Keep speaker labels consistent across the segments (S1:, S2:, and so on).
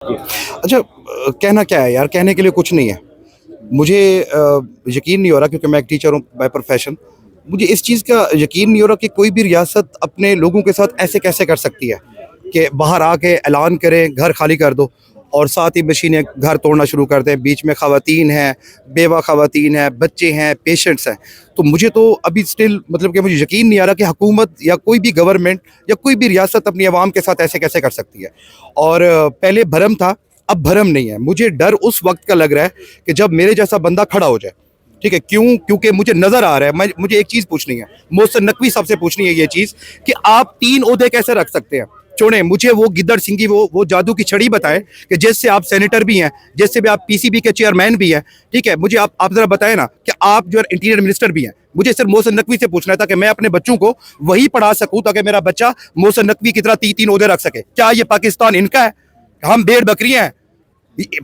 S1: अच्छा कहना क्या है यार, कहने के लिए कुछ नहीं है। मुझे यकीन नहीं हो रहा, क्योंकि मैं एक टीचर हूँ बाय प्रोफेशन। मुझे इस चीज़ का यकीन नहीं हो रहा कि कोई भी रियासत अपने लोगों के साथ ऐसे कैसे कर सकती है कि बाहर आके ऐलान करें घर खाली कर दो, और साथ ही मशीनें घर तोड़ना शुरू कर दें। बीच में ख़वातीन हैं, बेवा ख़वातीन हैं, बच्चे हैं, पेशेंट्स हैं। तो मुझे तो अभी स्टिल मतलब कि मुझे यकीन नहीं आ रहा कि हुकूमत या कोई भी गवर्नमेंट या कोई भी रियासत अपनी आवाम के साथ ऐसे कैसे कर सकती है। और पहले भरम था, अब भरम नहीं है। मुझे डर उस वक्त का लग रहा है कि जब मेरे जैसा बंदा खड़ा हो जाए। ठीक है, क्यों? क्योंकि मुझे नजर आ रहा है। मुझे एक चीज पूछनी है, मोहसिन नकवी साहब से पूछनी है ये चीज कि आप 3 ओहदे कैसे रख सकते हैं। चुने मुझे वो गिद्दड़ सिंह की वो जादू की छड़ी बताएं कि जिससे आप सेनेटर भी हैं, जिससे भी आप पीसीबी के चेयरमैन भी हैं। ठीक है, मुझे आप जरा बताएं ना कि आप जो इंटीरियर मिनिस्टर भी हैं। मुझे सिर्फ मोहसिन नकवी से पूछना था कि मैं अपने बच्चों को वही पढ़ा सकूं ताकि मेरा बच्चा मोहसिन नकवी की तरह 3 ओहदे रख सके। क्या ये पाकिस्तान इनका है? हम भेड़ बकरियां हैं?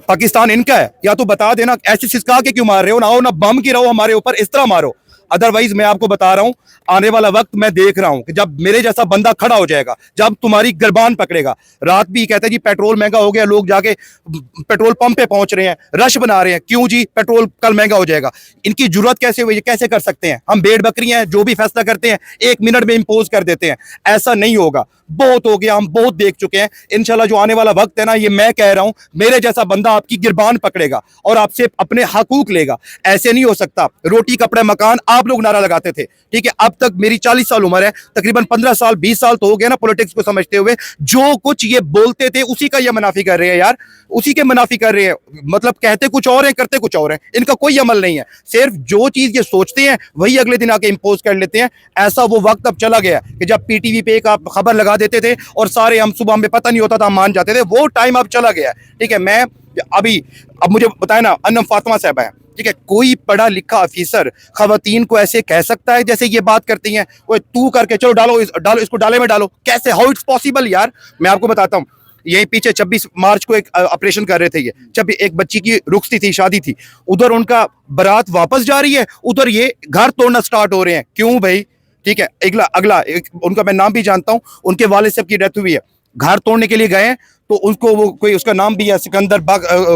S1: पाकिस्तान इनका है? या तो बता देना, ऐसे सिसका के क्यों मार रहे हो? ना आओ ना बम गिराओ हमारे ऊपर, इस तरह मारो। अदरवाइज मैं आपको बता रहा हूं, आने वाला वक्त मैं देख रहा हूं कि जब मेरे जैसा बंदा खड़ा हो जाएगा, जब तुम्हारी गिरबान पकड़ेगा। रात भी कहते हैं जी पेट्रोल महंगा हो गया, लोग जाके पेट्रोल पंप पे पहुंच रहे हैं, रश बना रहे हैं। क्यों जी? पेट्रोल कल महंगा हो जाएगा। इनकी जरूरत कैसे हुई? कैसे कर सकते हैं? हम भेड़ बकरियां हैं, जो भी फैसला करते हैं 1 मिनट में इंपोज कर देते हैं। ऐसा नहीं होगा, बहुत हो गया, हम बहुत देख चुके हैं। इंशाल्लाह जो आने वाला वक्त है ना, ये मैं कह रहा हूं, मेरे जैसा बंदा आपकी गिरबान पकड़ेगा और आपसे अपने हकूक लेगा। ऐसे नहीं हो सकता। रोटी कपड़े मकान आप लोग नारा लगाते थे, ठीक है। अब तक मेरी 40 साल उम्र है, तकरीबन 15 साल 20 साल तो हो गए ना पॉलिटिक्स को समझते हुए। जो कुछ ये बोलते थे उसी का ये मुनाफी कर रहे हैं यार, उसी के मुनाफी कर रहे हैं। मतलब कहते कुछ और है, करते कुछ और है। इनका कोई अमल नहीं है, सिर्फ जो चीज ये सोचते हैं वही अगले दिन आके इंपोज कर लेते हैं। ऐसा वो वक्त अब चला गया कि जब पीटीवी पे एक आप खबर लगा देते थे और सारे हम सुबह में पता नहीं होता था, हम मान जाते थे। वो टाइम अब चला गया, ठीक है। मैं अब मुझे बताया ना, अन्नम फातिमा साहब है, ठीक है। कोई पढ़ा लिखा ऑफिसर खवातीन को ऐसे कह सकता है जैसे ये बात करती हैं? वो तू करके चलो डालो इसको डाले में डालो, कैसे? हाउ इट्स पॉसिबल यार? मैं आपको बताता हूँ, यही पीछे 26 मार्च को एक ऑपरेशन कर रहे थे ये, जब एक बच्ची की रुखसती थी, शादी थी, उधर उनका बारात वापस जा रही है, उधर ये घर तोड़ना स्टार्ट हो रहे हैं। क्यों भाई? ठीक है। अगला उनका मैं नाम भी जानता हूं, उनके वालिद साहब की डेथ हुई है, घर तोड़ने के लिए गए हैं। तो उसको वो कोई उसका नाम भी है, सिकंदर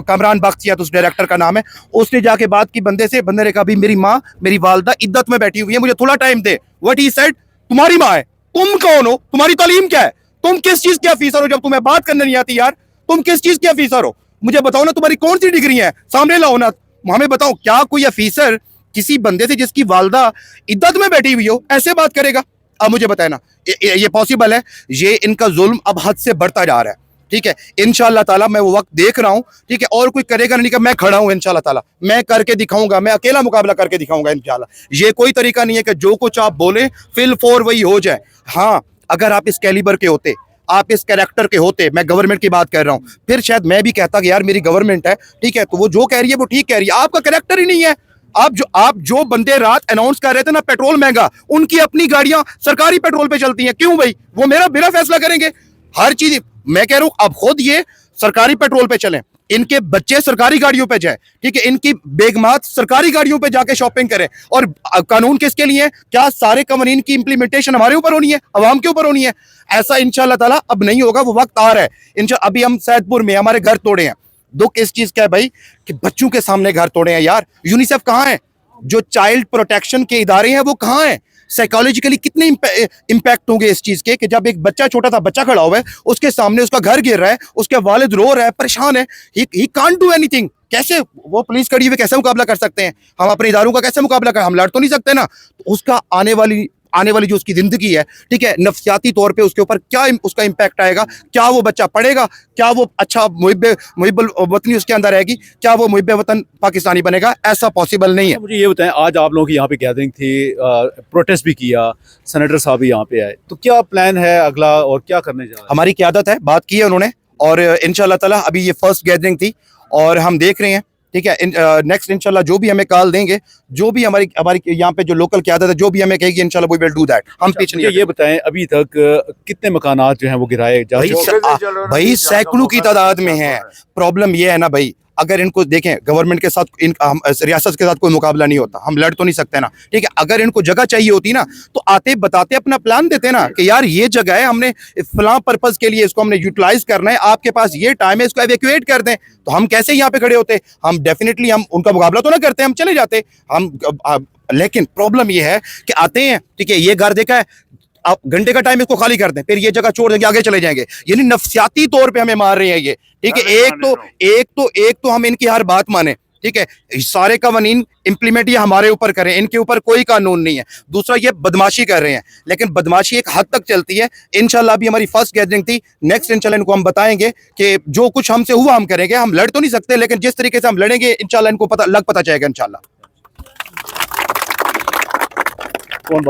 S1: कामरान बख्श या तो उस डायरेक्टर का नाम है। उसने जाके बात की बंदे से, बंदे ने कहा, मेरी माँ मेरी वालदा इद्दत में बैठी हुई है, मुझे थोड़ा time they. What he said, तुम्हारी माँ है? तुम कौन हो? तुम्हारी तालीम क्या है? तुम किस चीज के अफीसर हो? जब तुम्हें बात करने नहीं आती यार, तुम किस चीज के अफीसर हो? मुझे बताओ ना, तुम्हारी कौन सी डिग्री है? सामने लाओ ना, हमें बताओ। क्या कोई अफीसर किसी बंदे से जिसकी वालदा इद्दत में बैठी हुई हो ऐसे बात करेगा? अब मुझे बताए ना, ये पॉसिबल है? ये इनका जुल्म अब हद से बढ़ता जा रहा है, ठीक है। इंशाल्लाह ताला मैं वो वक्त देख रहा हूं, ठीक है। और कोई करेगा नहीं का मैं खड़ा हूं, इंशाल्लाह ताला मैं करके दिखाऊंगा, मैं अकेला मुकाबला करके दिखाऊंगा इंशाल्लाह। ये कोई तरीका नहीं है कि जो कुछ आप बोले फिल फोर वही हो जाए। हाँ, अगर आप इस कैलिबर के होते, आप इस कैरेक्टर के होते, मैं गवर्नमेंट की बात कर रहा हूं, फिर शायद मैं भी कहता कि यार मेरी गवर्नमेंट है, ठीक है, तो वो जो कह रही है वो ठीक कह रही है। आपका कैरेक्टर ही नहीं है। आप जो बंदे रात अनाउंस कर रहे थे ना पेट्रोल महंगा, उनकी अपनी गाड़ियां सरकारी पेट्रोल पे चलती हैं। क्यों भाई? वो मेरा फैसला करेंगे हर चीज। मैं कह रहा हूं अब खुद ये सरकारी पेट्रोल पे चलें, इनके बच्चे सरकारी गाड़ियों पे जाएं, ठीक है, इनकी बेगमात सरकारी गाड़ियों पे जाके शॉपिंग करें। और कानून किसके लिए है? क्या सारे कानून की इंप्लीमेंटेशन हमारे ऊपर होनी है, अवाम के ऊपर होनी है? ऐसा इंशाल्लाह ताला अब नहीं होगा, वो वक्त आ रहा है इंशाल्लाह। अभी हम सैदपुर में हमारे घर तोड़े हैं। दुख इस चीज का है भाई कि बच्चों के सामने घर तोड़े हैं यार। यूनिसेफ कहाँ है? जो चाइल्ड प्रोटेक्शन के इदारे हैं वो कहाँ हैं? साइकोलॉजिकली कितने इंपैक्ट होंगे इस चीज के कि जब एक बच्चा, छोटा सा बच्चा खड़ा हुआ है, उसके सामने उसका घर गिर रहा है, उसके वालिद रो रहा है, परेशान है, ही कांट डू एनीथिंग। कैसे वो पुलिस खड़ी हुई कैसे मुकाबला कर सकते हैं? हम अपने इदारों का कैसे मुकाबला कर? हम लड़ तो नहीं सकते ना। तो उसका आने वाली जो उसकी जिंदगी है, ठीक है, नफ्सियाती तौर पे उसके ऊपर क्या उसका इंपैक्ट आएगा? क्या वो बच्चा पढ़ेगा? क्या वो अच्छा मुहिब्बुल वतनी उसके अंदर रहेगी? क्या वो मुहिब्बे वतन पाकिस्तानी बनेगा? ऐसा पॉसिबल नहीं है।
S2: मुझे ये बताएं, आज आप लोगों की यहाँ पे गैदरिंग थी, प्रोटेस्ट भी किया, सेनेटर साहब भी यहाँ पे आए, तो क्या प्लान है अगला और क्या करने जा रहे हैं?
S1: हमारी क़यादत है, बात की है उन्होंने, और इंशाल्लाह ताला अभी ये फर्स्ट गैदरिंग थी और हम देख रहे हैं, ठीक है। नेक्स्ट इंशाल्लाह जो भी हमें कॉल देंगे, जो भी हमारी यहाँ पे जो लोकल क़यादत है, जो भी हमें कहेगी, इंशाल्लाह वी विल डू दैट। हम पीछे नहीं।
S2: ये बताएं, अभी तक कितने मकानात जो हैं वो गिराए जा चुके हैं?
S1: भाई सैकड़ों की तादाद में है। प्रॉब्लम ये है ना भाई, अगर इनको देखें, गवर्नमेंट के साथ रियासत के साथ कोई मुकाबला नहीं होता, हम लड़ तो नहीं सकते ना, ठीक है। अगर इनको जगह चाहिए होती ना तो आते बताते अपना प्लान देते ना कि यार ये जगह है, हमने फलां पर्पज के लिए इसको हमने यूटिलाइज करना है, आपके पास ये टाइम है, इसको एवेक्यूएट कर दें। तो हम कैसे यहाँ पे खड़े होते? हम डेफिनेटली हम उनका मुकाबला तो ना करते, हम चले जाते। लेकिन प्रॉब्लम ये है कि आते हैं, ठीक है, ये घर देखा है, आप घंटे का टाइम इसको खाली कर दें, फिर ये जगह छोड़ देंगे, आगे चले जाएंगे। यानी नफसियाती तौर पे हमें मार रहे हैं ये, ठीक है। एक तो हम इनकी हर बात माने, ठीक है, सारे कानून इंप्लीमेंट ये हमारे ऊपर करें, इनके ऊपर कोई कानून नहीं है। दूसरा, ये बदमाशी कर रहे हैं, लेकिन बदमाशी एक हद तक चलती है। इंशाल्लाह अभी हमारी फर्स्ट गैदरिंग थी, नेक्स्ट इंशाल्लाह इनको हम बताएंगे कि जो कुछ हमसे हुआ हम करेंगे। हम लड़ तो नहीं सकते, लेकिन जिस तरीके से हम लड़ेंगे इंशाल्लाह इनको पता जाएगा इंशाल्लाह।
S2: कौन बात